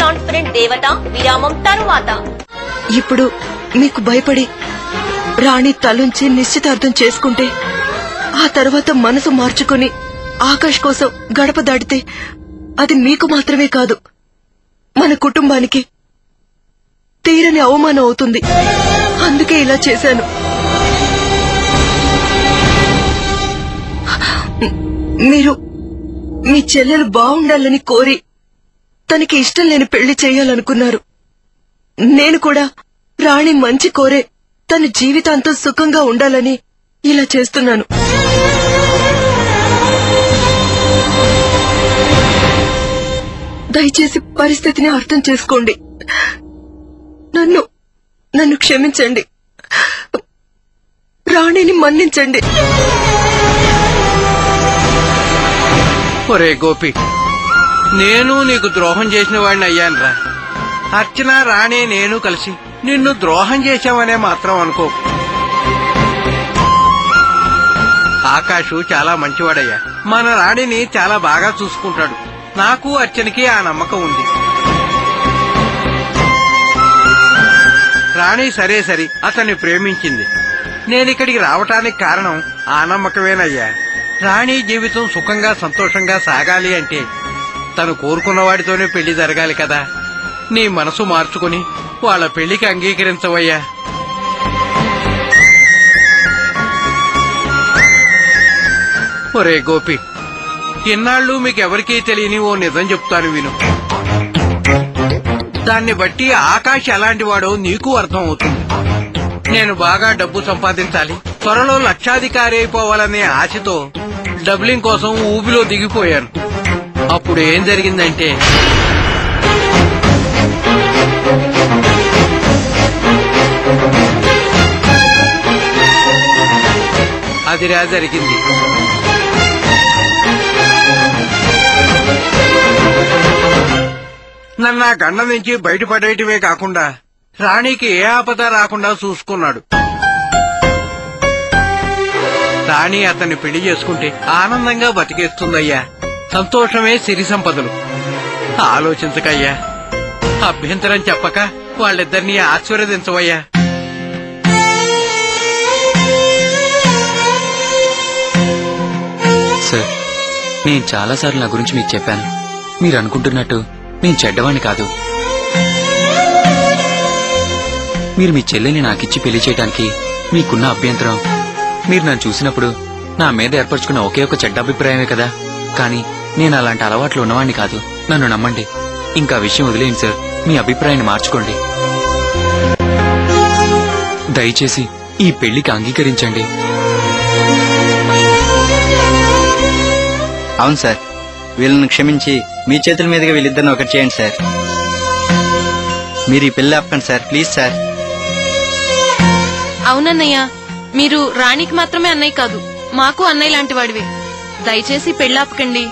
Transparent దేవత విరామం తరువాత. ఇప్పుడు మీకు భయపడి రాణి తలుంచి నిశ్చితార్థం చేసుకుంటే ఆ తర్వాత మనసు మార్చుకుని ఆకాష్ కోసం గడప దాటితే అది మీకు మాత్రమే కాదు, మన కుటుంబానికి తీరని అవమానం అవుతుంది. అందుకే ఇలా చేశాను. మీరు మీ చెల్లెలు బాగుండాలని కోరి తనకి ఇష్టం లేని పెళ్లి చేయాలనుకున్నారు. నేను కూడా రాణి మంచి కోరే తన జీవితాంతం సుఖంగా ఉండాలని ఇలా చేస్తున్నాను. దయచేసి పరిస్థితిని అర్థం చేసుకోండి. నన్ను క్షమించండి. రాణిని మన్నించండి. ఒరే గోపి, నేను నీకు ద్రోహం చేసిన వాడిని అయ్యానురా. అర్చన, రాణి, నేను కలిసి నిన్ను ద్రోహం చేశామనే మాత్రం అనుకో. ఆకాశు చాలా మంచివాడయ్యా. మన రాణిని చాలా బాగా చూసుకుంటాడు. నాకు అర్చనకి ఆ నమ్మకం ఉంది. రాణి సరే అతన్ని ప్రేమించింది. నేనిక్కడికి రావటానికి కారణం ఆ నమ్మకమేనయ్యా. రాణి జీవితం సుఖంగా సంతోషంగా సాగాలి అంటే తను కోరుకున్నవాడితోనే పెళ్లి జరగాలి కదా. నీ మనసు మార్చుకుని వాళ్ళ పెళ్లికి అంగీకరించవయ్యా. ఒరే గోపి, ఇన్నాళ్ళు మీకెవరికీ తెలియని ఓ నిజం చెప్తాను విను. దాన్ని బట్టి ఆకాష్ ఎలాంటి వాడో నీకు అర్థం అవుతుంది. నేను బాగా డబ్బు సంపాదించాలి, త్వరలో లక్షాధికారి అయిపోవాలనే ఆశతో డబ్లింగ్ కోసం ఊబిలో దిగిపోయాను. అప్పుడు ఏం జరిగిందంటే అదిరా జరిగింది. నన్ను ఆ గండం నుంచి బయటపడేయటమే కాకుండా రాణికి ఏ ఆపద రాకుండా చూసుకున్నాడు. రాణి అతన్ని పెళ్లి చేసుకుంటే ఆనందంగా బతికేస్తుందయ్యా. సంతోషమే సిరి సంపదలు. ఆలోచించకయ్యా. అభ్యంతరం చెప్పక వాళ్ళిద్దరినీ ఆశీర్వదించవయ్యా. సార్, నేను చాలాసార్లు నా గురించి మీకు చెప్పాను. మీరు అనుకుంటున్నట్టు నేను చెడ్డవాణ్ణి కాదు. మీరు మీ చెల్లెల్ని నాకిచ్చి పెళ్లి చేయడానికి మీకున్న అభ్యంతరం మీరు నన్ను చూసినప్పుడు నా మీద ఏర్పరచుకున్న ఒకే ఒక చెడ్డ అభిప్రాయమే కదా. కానీ నేను అలాంటి అలవాట్లు ఉన్నవాణ్ణి కాదు. నన్ను నమ్మండి. ఇంకా విషయం వదిలేయండి సార్. మీ అభిప్రాయాన్ని మార్చుకోండి. దయచేసి ఈ పెళ్లికి అంగీకరించండి. అవును సార్, వీళ్ళని క్షమించి మీ చేతుల మీదుగా వీళ్ళిద్దరిని ఒకటి చేయండి సార్. మీరు ఈ పెళ్లి ఆపకండి సార్, ప్లీజ్ సార్. అవునన్నయ్య, మీరు రాణికి మాత్రమే అన్నయ్య కాదు, మాకు అన్నయ్య లాంటి వాడివే. దయచేసి పెళ్లాపకండి.